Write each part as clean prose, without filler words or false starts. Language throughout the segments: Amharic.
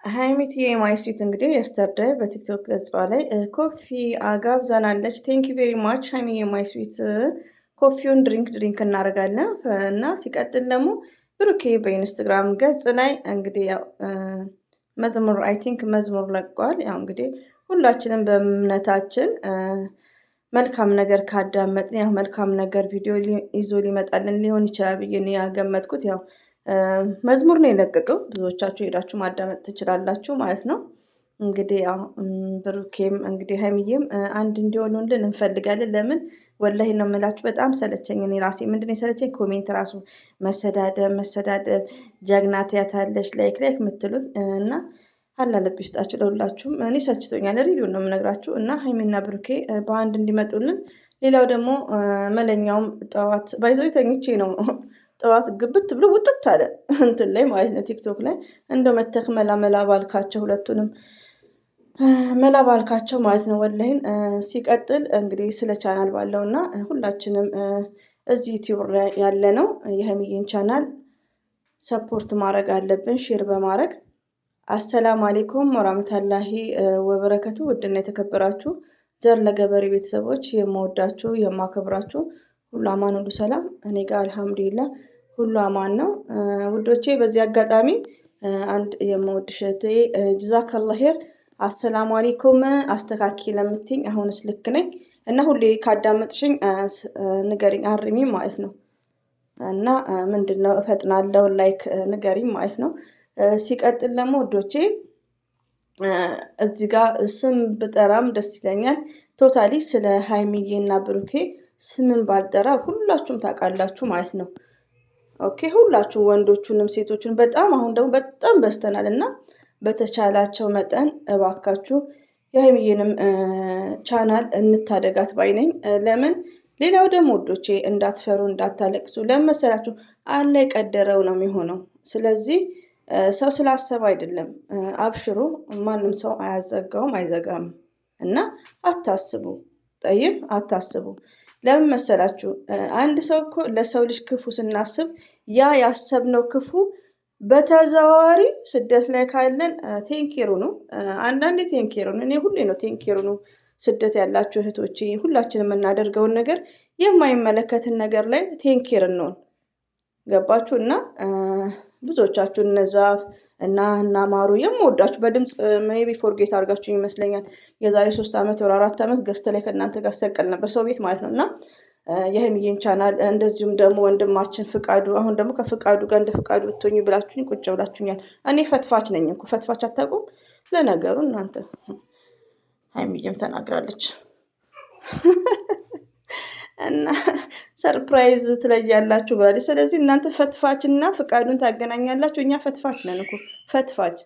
ሀይሚቲ የማይስዊት እንግዲህ የስተርዳይ በቲክቶክ ገጿ ላይ ኮፊ አጋብዛናለች። ቴንክ ዩ ቬሪ ማች ሀይሚ የማይስዊት። ኮፊውን ድሪንክ እናደርጋለን እና ሲቀጥል ደግሞ ብሩኬ በኢንስትግራም ገጽ ላይ እንግዲህ ያው መዝሙር አይ ቲንክ መዝሙር ለቋል። ያው እንግዲህ ሁላችንም በእምነታችን መልካም ነገር ካዳመጥን ያው መልካም ነገር ቪዲዮ ይዞ ሊመጣልን ሊሆን ይችላል ብዬ ነው ያገመትኩት። ያው መዝሙር ነው የለቀቀው። ብዙዎቻችሁ ሄዳችሁ ማዳመጥ ትችላላችሁ ማለት ነው። እንግዲህ ያው ብሩኬም እንግዲህ ሀይሚዬም አንድ እንዲሆኑልን እንፈልጋለን። ለምን ወላሂ ነው የምላችሁ፣ በጣም ሰለቸኝ። እኔ ራሴ ምንድን የሰለቸኝ ኮሜንት ራሱ መሰዳደብ ጀግና ትያታለች ላይክ የምትሉት እና አላለብ ይስጣችሁ ለሁላችሁም። እኔ ሰልችቶኛል፣ ሪዲዮ ነው የምነግራችሁ እና ሀይሚና ብሩኬ በአንድ እንዲመጡልን። ሌላው ደግሞ መለኛውም ጠዋት ባይዘው ተኝቼ ነው ጠዋት ግብት ብሎ ውጥት አለ እንትን ላይ ማለት ነው ቲክቶክ ላይ እንደው መተክ መላ ባልካቸው ሁለቱንም መላ ባልካቸው ማለት ነው ወላሂን። ሲቀጥል እንግዲህ ስለ ቻናል ባለው እና ሁላችንም እዚህ ዩቲዩብ ላይ ያለ ነው የሀይሚዬን ቻናል ሰፖርት ማድረግ አለብን፣ ሼር በማድረግ አሰላሙ አሌይኩም ወራህመቱላሂ ወበረከቱ። ውድና የተከበራችሁ ዘር ለገበሬ ቤተሰቦች የምወዳችሁ የማከብራችሁ ሁሉ አማን ሁሉ ሰላም፣ እኔ ጋር አልሐምዱሊላህ ሁሉ አማን ነው ውዶቼ። በዚህ አጋጣሚ አንድ የምወድሽ እህቴ ጀዛከላህ ኸይር አሰላሙ አለይኩም አስተካኪ ለምትኝ አሁንስ ልክ ነኝ እና ሁሌ ካዳመጥሽኝ ንገሪኝ አርሚ ማለት ነው። እና ምንድነው እፈጥናለሁ ላይክ ንገሪኝ ማለት ነው። ሲቀጥል ደግሞ ውዶቼ እዚህ ጋር ስም ብጠራም ደስ ይለኛል። ቶታሊ ስለ ሀይሚዬና ብሩኬ ስምን ባልጠራ ሁላችሁም ታውቃላችሁ ማለት ነው። ኦኬ ሁላችሁ ወንዶቹንም ሴቶቹን በጣም አሁን ደግሞ በጣም በስተናል እና በተቻላቸው መጠን እባካችሁ የሀይሚዬንም ቻናል እንታደጋት ባይ ነኝ። ለምን ሌላው ደግሞ ወዶቼ እንዳትፈሩ እንዳታለቅሱ። ለምን መሰላችሁ? አለ የቀደረው ነው የሚሆነው። ስለዚህ ሰው ስላሰብ አይደለም፣ አብሽሩ። ማንም ሰው አያዘጋውም አይዘጋም እና አታስቡ፣ ጠይብ አታስቡ። ለምን መሰላችሁ? አንድ ሰው እኮ ለሰው ልጅ ክፉ ስናስብ ያ ያሰብነው ክፉ በተዘዋዋሪ ስደት ላይ ካለን ቴንኬሩ ነው። አንዳንዴ ቴንኬሩ ነው። እኔ ሁሌ ነው ቴንኬሩ ነው። ስደት ያላችሁ እህቶቼ ሁላችንም የምናደርገውን ነገር የማይመለከትን ነገር ላይ ቴንኬር እንሆን። ገባችሁ? እና ብዙዎቻችሁ እነዛፍ እና እናማሩ የምወዳችሁ በድምፅ ሜቢ ፎርጌት አድርጋችሁ ይመስለኛል የዛሬ 3 ዓመት ወር 4 ዓመት ገዝተ ላይ ከእናንተ ጋር ሰቀል ነበር ሰው ቤት ማለት ነው። እና የሀይሚዬን ቻናል እንደዚሁም ደግሞ ወንድማችን ፍቃዱ፣ አሁን ደግሞ ከፍቃዱ ጋር እንደ ፍቃዱ ብትሆኝ ብላችሁኝ ቁጭ ብላችሁኛል። እኔ ፈትፋች ነኝ እኮ። ፈትፋች አታውቁም? ለነገሩ እናንተ ሀይሚዬም ተናግራለች እና ሰርፕራይዝ ትለያላችሁ ብላለች። ስለዚህ እናንተ ፈትፋችና ፍቃዱን ታገናኛላችሁ። እኛ ፈትፋች ነን እኮ። ፈትፋች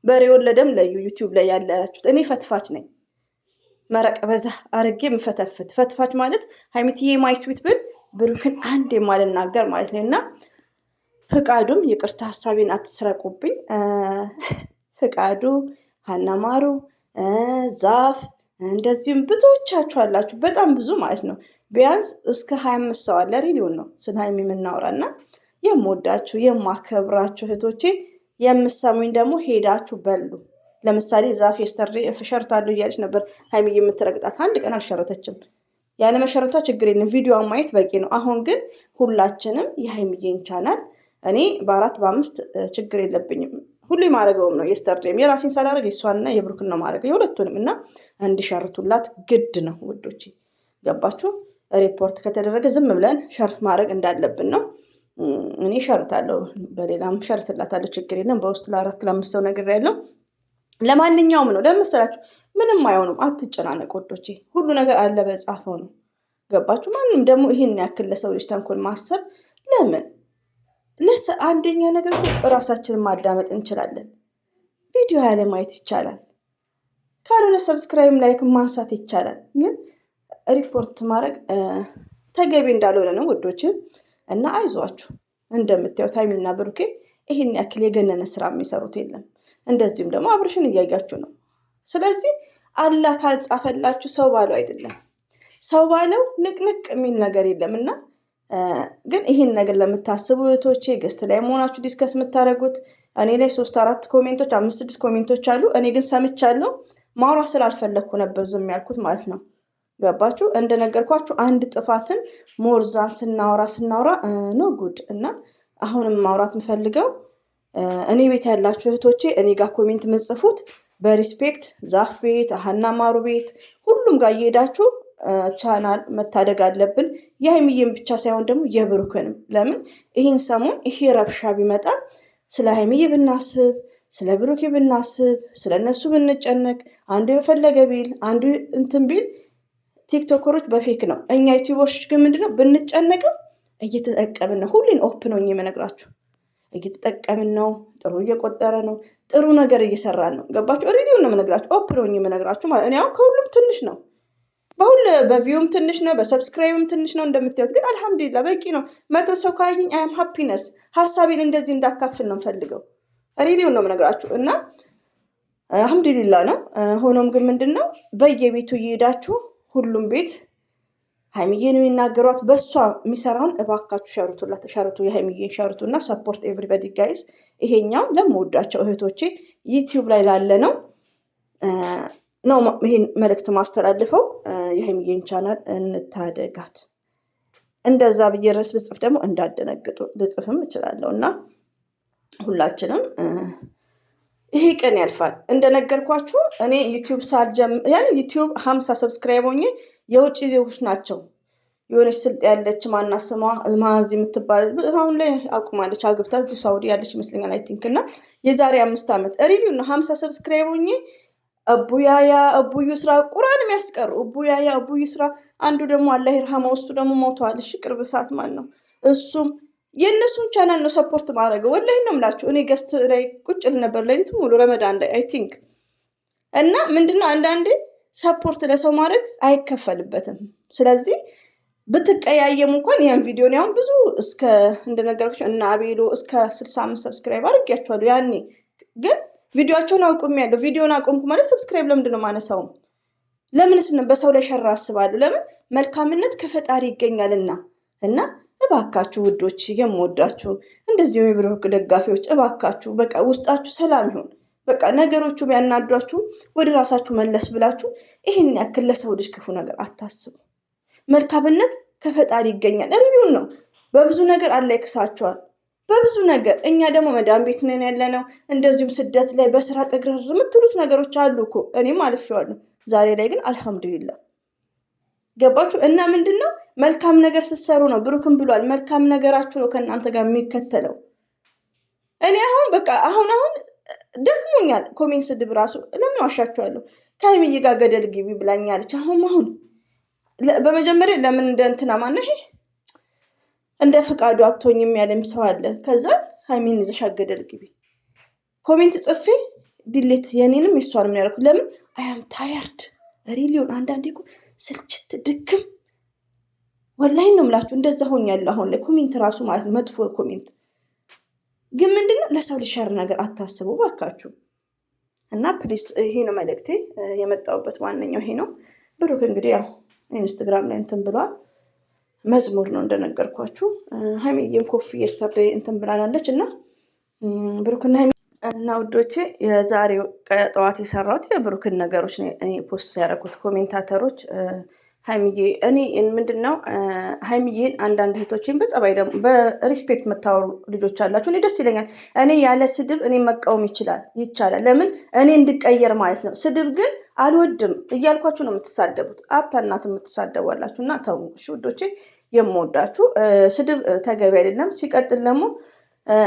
በሬ ወለደም ለዩ ዩቲዩብ ላይ ያላችሁት። እኔ ፈትፋች ነኝ። መረቅ በዛ አርጌ ምፈተፍት ፈትፋች ማለት ሀይሚትዬ ማይስዊት ብል ብሩክን አንድ የማልናገር ማለት ነው። እና ፍቃዱም ይቅርታ ሀሳቤን አትስረቁብኝ። ፍቃዱ፣ ሀናማሩ፣ ዛፍ እንደዚሁም ብዙዎቻችሁ አላችሁ፣ በጣም ብዙ ማለት ነው። ቢያንስ እስከ 25 ሰው አለ። ሪሊውን ነው ስለ ሀይሚ የምናወራና የምወዳችሁ የማከብራችሁ እህቶቼ የምሰሙኝ ደግሞ ሄዳችሁ በሉ። ለምሳሌ ዛፍ የስተሬ እፈሸርታለሁ እያለች ነበር ሀይሚ የምትረግጣት። አንድ ቀን አልሸረተችም። ያለ መሸረቷ ችግር የለም፣ ቪዲዮ ማየት በቂ ነው። አሁን ግን ሁላችንም የሀይሚዬን ቻናል እኔ በ4 በ5 ችግር የለብኝም። ሁሉ ማድረገውም ነው የስተርዴም የራሴን ሳላረግ የሷንና የብሩክን ነው ማድረግ የሁለቱንም እና እንዲሸርቱላት ግድ ነው ውዶቼ። ገባችሁ? ሪፖርት ከተደረገ ዝም ብለን ሸር ማድረግ እንዳለብን ነው። እኔ ሸርታለሁ፣ በሌላም ሸርትላታለሁ፣ ችግር የለም። በውስጥ ለ4 ለ5 ሰው ነገር ያለው ለማንኛውም ነው። ለመሰላችሁ ምንም አይሆኑም፣ አትጨናነቅ ወዶቼ። ሁሉ ነገር አለ በጻፈው ነው። ገባችሁ? ማንም ደግሞ ይህን ያክል ለሰው ልጅ ተንኮል ማሰብ ለምን? አንደኛ ነገር ራሳችንን ማዳመጥ እንችላለን። ቪዲዮ ያለ ማየት ይቻላል። ካልሆነ ሰብስክራይብ ላይክ ማንሳት ይቻላል። ግን ሪፖርት ማድረግ ተገቢ እንዳልሆነ ነው ውዶች። እና አይዟችሁ፣ እንደምታዩት ሀይሚና ብሩኬ ይህን ያክል የገነነ ስራ የሚሰሩት የለም። እንደዚህም ደግሞ አብርሽን እያያችሁ ነው። ስለዚህ አላህ ካልጻፈላችሁ ሰው ባለው አይደለም፣ ሰው ባለው ንቅንቅ የሚል ነገር የለም። እና ግን ይህን ነገር ለምታስቡ እህቶቼ ገስት ላይ መሆናችሁ ዲስከስ የምታደርጉት እኔ ላይ 3-4 ኮሜንቶች 5-6 ኮሜንቶች አሉ። እኔ ግን ሰምቻለሁ። ማውራት ስላልፈለግኩ ነበር ዝም ያልኩት ማለት ነው። ገባችሁ? እንደነገርኳችሁ አንድ ጥፋትን ሞርዛን ስናወራ ኖ ጉድ። እና አሁንም ማውራት የምፈልገው እኔ ቤት ያላችሁ እህቶቼ እኔ ጋር ኮሜንት ምጽፉት በሪስፔክት ዛፍ ቤት፣ ሀና ማሩ ቤት ሁሉም ጋር እየሄዳችሁ ቻናል መታደግ አለብን። የሀይሚዬን ብቻ ሳይሆን ደግሞ የብሩክንም። ለምን ይህን ሰሞን ይሄ ረብሻ ቢመጣ ስለ ሀይሚዬ ብናስብ፣ ስለ ብሩኬ ብናስብ፣ ስለ እነሱ ብንጨነቅ፣ አንዱ የፈለገ ቢል አንዱ እንትን ቢል ቲክቶከሮች በፌክ ነው። እኛ ዩቲዩበሮች ግን ምንድነው ብንጨነቅም እየተጠቀምን ነው። ሁሌን ኦፕ ነው የምነግራችሁ። እየተጠቀምን ነው። ጥሩ እየቆጠረ ነው። ጥሩ ነገር እየሰራን ነው። ገባችሁ? ሬዲዮ ነው የምነግራችሁ። ኦፕ ነው የምነግራችሁ ማለት እኔ አሁን ከሁሉም ትንሽ ነው። በቪውም ትንሽ ነው፣ በሰብስክራይብም ትንሽ ነው እንደምታዩት። ግን አልሐምዱሊላ በቂ ነው። 100 ሰው ካየኝ አም ሃፒነስ። ሀሳቤን እንደዚህ እንዳካፍል ነው የምፈልገው። ሬዲዮ ነው የምነግራችሁ እና አልሐምዱሊላ ነው። ሆኖም ግን ምንድነው በየቤቱ እየሄዳችሁ ሁሉም ቤት ሀይሚዬን የሚናገሯት በእሷ የሚሰራውን እባካችሁ ሸርቱ፣ የሀይሚዬን ሸርቱ እና ሰፖርት ኤቭሪበዲ ጋይስ። ይሄኛው ለምወዳቸው እህቶቼ ዩቲዩብ ላይ ላለ ነው ይሄን መልእክት ማስተላልፈው። የሀይሚዬን ቻናል እንታደጋት። እንደዛ ብዬ ርዕስ ብጽፍ ደግሞ እንዳደነግጡ ልጽፍም እችላለሁ እና ሁላችንም ይሄ ቀን ያልፋል። እንደነገርኳችሁ እኔ ዩቲዩብ ዩቲዩብ 50 ሰብስክራይብ ሆኜ የውጭ ዜጎች ናቸው። የሆነች ስልጥ ያለች ማና ስሟ ማዚ የምትባል አሁን ላይ አቁማለች፣ አግብታ እዚህ ሳውዲ ያለች ይመስለኛል አይ ቲንክ። እና የዛሬ 5 ዓመት ሪቪው ነው 50 ሰብስክራይብ ሆኜ እቡያያ እቡዩ ስራ ቁርአን የሚያስቀሩ እቡያያ እቡዩ ስራ። አንዱ ደግሞ አላህ ይርሐመው እሱ ደግሞ ሞቷል። እሺ ቅርብ ሰዓት ማለት ነው። እሱም የእነሱን ቻናል ነው ሰፖርት ማድረገው። ወላሂ ነው የምላችሁ። እኔ ገስት ላይ ቁጭ ል ነበር ሌሊት ሙሉ ረመዳን ላይ አይ ቲንክ። እና ምንድነው አንዳንዴ ሰፖርት ለሰው ማድረግ አይከፈልበትም። ስለዚህ ብትቀያየሙ እንኳን ያን ቪዲዮ ነው ብዙ እስከ እንደነገርኩሽ እና አቤሎ እስከ 65 ሰብስክራይብ አድርጌያቸዋለሁ። ያኔ ግን ቪዲዮአቸውን አቁሜያለሁ። ቪዲዮን አቆምኩ ማለት ሰብስክራይብ ለምንድን ነው ማነሳው? ለምንስ ነው በሰው ላይ ሸራ አስባለሁ? ለምን መልካምነት ከፈጣሪ ይገኛልና። እና እባካችሁ ውዶች የምወዳችሁ እንደዚሁ የብሩክ ደጋፊዎች እባካችሁ በቃ ውስጣችሁ ሰላም ይሁን። በቃ ነገሮቹ ቢያናዷችሁ ወደ ራሳችሁ መለስ ብላችሁ ይሄን ያክል ለሰው ልጅ ክፉ ነገር አታስቡ። መልካምነት ከፈጣሪ ይገኛል። ሪቪው ነው። በብዙ ነገር አላህ ይክሳቸዋል። በብዙ ነገር እኛ ደግሞ መዳም ቤት ነን ያለነው። እንደዚሁም ስደት ላይ በስራ ጥግር የምትሉት ነገሮች አሉ እኮ እኔም አልፌዋለሁ። ዛሬ ላይ ግን አልሐምዱሊላህ ገባችሁ? እና ምንድነው መልካም ነገር ስትሰሩ ነው። ብሩክም ብሏል መልካም ነገራችሁ ነው ከእናንተ ጋር የሚከተለው። እኔ አሁን በቃ አሁን ደክሞኛል። ኮሜንት ስድብ ራሱ ለምን ዋሻችኋለሁ? ከሀይሚዬ ጋር ገደል ግቢ ብላኛለች። አሁን በመጀመሪያ ለምን እንደ እንትና ማነው ይሄ እንደ ፍቃዱ አትሆኝም ያለም ሰው አለ። ከዛ ሀይሚን ይዘሽ ገደል ግቢ ኮሜንት ጽፌ ዲሌት የኔንም የሷንም ያደረኩት ለምን አያም ታያርድ ሪሊዮን አንዳንዴ እኮ ስልችት ድክም ወላሂ ነው የምላችሁ። እንደዛ ሆኛለሁ አሁን ላይ ኮሜንት ራሱ ማለት ነው መጥፎ ኮሜንት። ግን ምንድነው ለሰው ሊሸር ነገር አታስቡ ባካችሁ። እና ፕሊስ ይሄ ነው መልእክቴ። የመጣሁበት ዋነኛው ይሄ ነው። ብሩክ እንግዲህ ያው ኢንስታግራም ላይ እንትን ብሏል። መዝሙር ነው እንደነገርኳችሁ። ሀይሚዬም ኮፊ የስተርዴይ እንትን ብላለች እና ብሩክና ሀይሚ እና ውዶቼ የዛሬው ጠዋት የሰራሁት የብሩክን ነገሮች ነው እኔ ፖስት ያደረኩት። ኮሜንታተሮች ሀይሚዬ እኔ ምንድነው ሀይሚዬን አንዳንድ እህቶችን በጸባይ ደግሞ በሪስፔክት የምታወሩ ልጆች አላችሁ። እኔ ደስ ይለኛል። እኔ ያለ ስድብ እኔ መቃወም ይቻላል። ለምን እኔ እንድቀየር ማለት ነው። ስድብ ግን አልወድም እያልኳችሁ ነው የምትሳደቡት። አታናት የምትሳደቡ አላችሁ እና ተው እሺ ውዶቼ፣ የምወዳችሁ። ስድብ ተገቢ አይደለም። ሲቀጥል ደግሞ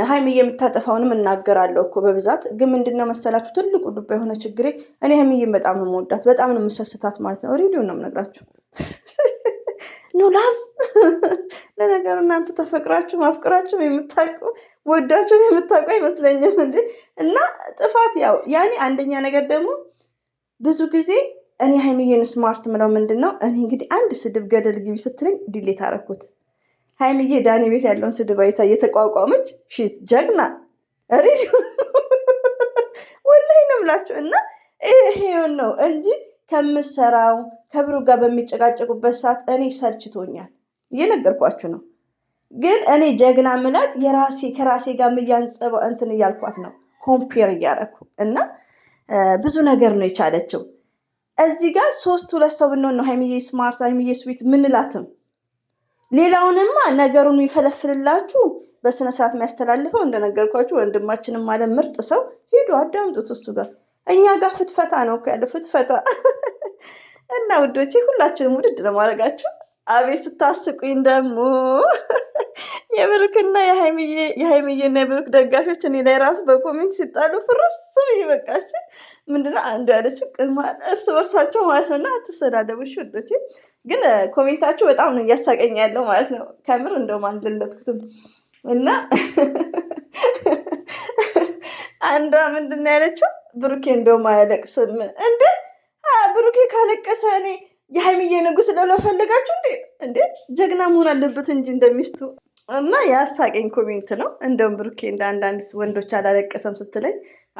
ሀይሚዬ የምታጠፋውንም እናገራለሁ እኮ በብዛት። ግን ምንድነው መሰላችሁ ትልቁ ዱባ የሆነ ችግሬ እኔ ሀይሚዬን በጣም ነው የምወዳት፣ በጣም ነው የምሰስታት ማለት ነው። ሪዲዮ ነው የምነግራችሁ። ኖ ላቭ ለነገሩ እናንተ ተፈቅራችሁ ማፍቅራችሁ የምታውቁ ወዳችሁ የምታውቁ አይመስለኝም እንዴ። እና ጥፋት ያው ያኔ አንደኛ ነገር ደግሞ ብዙ ጊዜ እኔ ሀይሚዬን ስማርት ምለው ምንድነው እኔ እንግዲህ አንድ ስድብ ገደል ግቢ ስትለኝ ዲሌት አደረኩት። ሀይሚዬ ዳኒ ቤት ያለውን ስድብ አይታ እየተቋቋመች ሺት ጀግና ሪዲዮ ወላሂ ነው ብላችሁ እና ይሄውን ነው እንጂ ከምሰራው ከብሩ ጋር በሚጨቃጨቁበት ሰዓት እኔ ሰልችቶኛል። እየነገርኳችሁ ነው። ግን እኔ ጀግና ምላት ከራሴ ጋር እያንጸባ እንትን እያልኳት ነው ኮምፔር እያደረኩ እና ብዙ ነገር ነው የቻለችው። እዚህ ጋር 2 ሰው ብንሆን ነው ሀይሚዬ ስማርት ሀይሚዬ ስዊት ምንላትም። ሌላውንማ ነገሩን የሚፈለፍልላችሁ በስነ ስርዓት የሚያስተላልፈው እንደነገርኳችሁ ወንድማችንም ማለት ምርጥ ሰው ሄዱ አዳምጡት እሱ ጋር። እኛ ጋር ፍትፈታ ነው እኮ ያለው ፍትፈታ እና ውዶቼ ሁላችንም ውድድ ነው ማድረጋችሁ። አቤት ስታስቁኝ ደግሞ የብሩክና የሀይሚዬና የብሩክ ደጋፊዎች እኔ ላይ ራሱ በኮሜንት ሲጣሉ ፍርስ ብዬ በቃሽ። ምንድነው አንዱ ያለች እርስ በርሳቸው ማለት ነው እና አትሰዳደቡ እሺ ውዶቼ። ግን ኮሜንታችሁ በጣም ነው እያሳቀኝ ያለው ማለት ነው። ከምር እንደውም አልለለጥኩትም እና አንዷ ምንድነው ያለችው ብሩኬ እንደውም አያለቅስም እንዴ? ብሩኬ ካለቀሰ እኔ የሀይሚዬ ንጉስ ለው ፈልጋችሁ እንዴ? ጀግና መሆን አለበት እንጂ እንደሚስቱ እና ያሳቀኝ ኮሜንት ነው። እንደውም ብሩኬ እንደ አንዳንድ ወንዶች አላለቀሰም ስትለኝ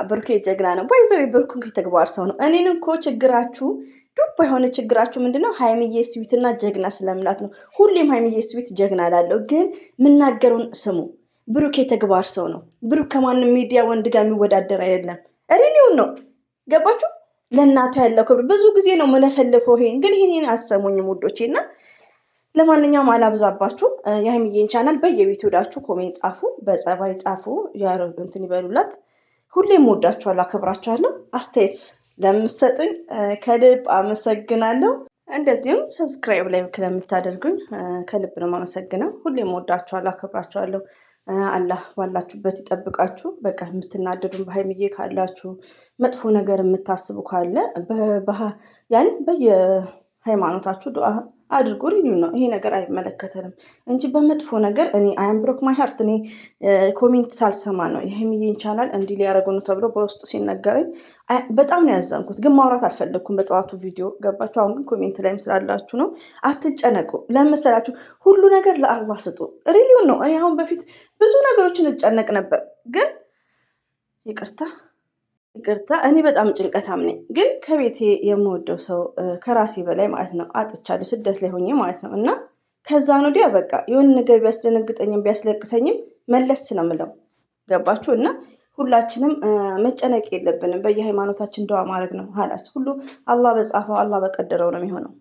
ብሩኬ ጀግና ነው። ባይዘው ብሩክን ከተግባር ሰው ነው። እኔን እኮ ችግራችሁ ዱባ የሆነ ችግራችሁ ምንድነው? ሀይሚዬ ስዊትና ጀግና ስለምላት ነው። ሁሌም ሀይሚዬ ስዊት ጀግና ላለው ግን የምናገረውን ስሙ። ብሩኬ ተግባር ሰው ነው። ብሩክ ከማንም ሚዲያ ወንድ ጋር የሚወዳደር አይደለም። ሪሊውን ነው ገባችሁ? ለእናቱ ያለው ክብር ብዙ ጊዜ ነው መለፈልፈው። ይሄን ግን ይሄን አሰሙኝም ውዶቼ። እና ለማንኛውም አላብዛባችሁ። የሀይሚዬን ቻናል በየቤት ሄዳችሁ ኮሜንት ጻፉ፣ በጸባይ ጻፉ፣ እንትን ይበሉላት። ሁሌም ወዳችኋለሁ፣ አከብራችኋለሁ። አስተያየት ለምትሰጡኝ ከልብ አመሰግናለሁ። እንደዚሁም ሰብስክራይብ ላይ ለምታደርጉኝ ከልብ ነው የማመሰግነው። ሁሌም ወዳችኋለሁ፣ አከብራችኋለሁ። አላህ ባላችሁበት ይጠብቃችሁ። በቃ የምትናደዱን በሀይሚዬ ካላችሁ መጥፎ ነገር የምታስቡ ካለ ያኔ በየሃይማኖታችሁ ዱዓ አድርጉ። ሪቪው ነው ይሄ ነገር አይመለከተንም እንጂ በመጥፎ ነገር እኔ አያም ብሮክ ማይ ሀርት እኔ ኮሜንት ሳልሰማ ነው የሀይሚዬን ቻናል እንዲህ ሊያደርጉ ነው ተብሎ በውስጥ ሲነገረኝ በጣም ነው ያዘንኩት። ግን ማውራት አልፈለግኩም በጠዋቱ ቪዲዮ ገባችሁ። አሁን ግን ኮሜንት ላይም ስላላችሁ ነው። አትጨነቁ። ለመሰላችሁ ሁሉ ነገር ለአላህ ስጡ። ሪሊው ነው። እኔ አሁን በፊት ብዙ ነገሮችን እጨነቅ ነበር፣ ግን ይቅርታ እኔ በጣም ጭንቀታም ነኝ። ግን ከቤቴ የምወደው ሰው ከራሴ በላይ ማለት ነው አጥቻለሁ፣ ስደት ላይ ሆኜ ማለት ነው። እና ከዛን ወዲያ በቃ የሆነ ነገር ቢያስደነግጠኝም ቢያስለቅሰኝም መለስ ስለምለው ገባችሁ። እና ሁላችንም መጨነቅ የለብንም። በየሃይማኖታችን ደዋ ማድረግ ነው። ሀላስ ሁሉ አላህ በጻፈው አላህ በቀደረው ነው የሚሆነው።